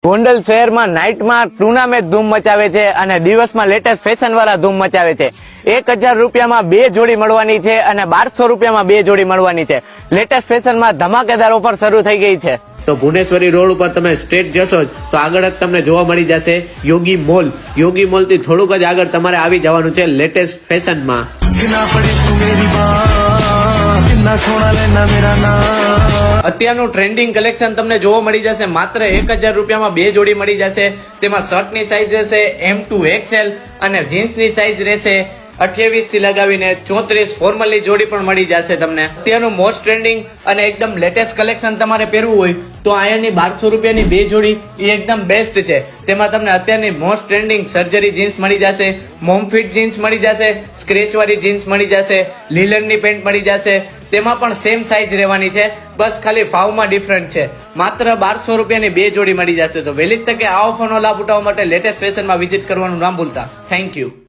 ગોંડલ શહેરમાં નાઇટમાં ટુર્નામેન્ટ ધૂમ મચાવે છે અને દિવસમાં લેટેસ્ટ ફેશન વાળા ધૂમ મચાવે છે। 1000 રૂપિયામાં 2 જોડી મળવાની છે અને 1200 રૂપિયામાં 2 જોડી મળવાની છે। લેટેસ્ટ ફેશનમાં ધમાકેદાર ઓફર શરૂ થઈ ગઈ છે। તો ભુવનેશ્વરી રોડ ઉપર તમે સ્ટ્રેટ જશો તો આગળ જ તમને જોવા મળી જશે યોગી મોલ। યોગી મોલ થી થોડુંક જ આગળ તમારે આવી જવાનું છે લેટેસ્ટ ફેશનમાં। અત્યારનું ટ્રેન્ડિંગ કલેક્શન તમને જોવા મળી જશે માત્ર 1000 રૂપિયામાં 2 જોડી મળી જશે। તેમાં શર્ટની સાઈઝ રહેશે M2 XL અને જીન્સની સાઈઝ રહેશે 28 થી લગાવીને 34 ફોર્મલી જોડી પણ મળી જશે તમને। અત્યારનું મોસ્ટ ટ્રેન્ડિંગ અને એકદમ લેટેસ્ટ કલેક્શન તમારે પહેરવું હોય તો અહીંયાની 1200 રૂપિયાની 2 જોડી એ એકદમ બેસ્ટ છે। તેમાં તમને અત્યારની મોસ્ટ ટ્રેન્ડિંગ સર્જરી જીન્સ મળી જશે, મોમફિટ જીન્સ મળી જશે, સ્ક્રેચ વાળી જીન્સ મળી જશે, લીલનની પેન્ટ મળી જશે। તેમાં પણ સેમ સાઈઝ રહેવાની છે, બસ ખાલી ભાવમાં ડિફરન્ટ છે। માત્ર 1200 રૂપિયાની 2 જોડી મળી જશે। તો વહેલી જ તકે આ ઓફરનો લાભ ઉઠાવવા માટે લેટેસ્ટ ફેશનમાં વિઝિટ કરવાનું ના ભૂલતા। Thank you.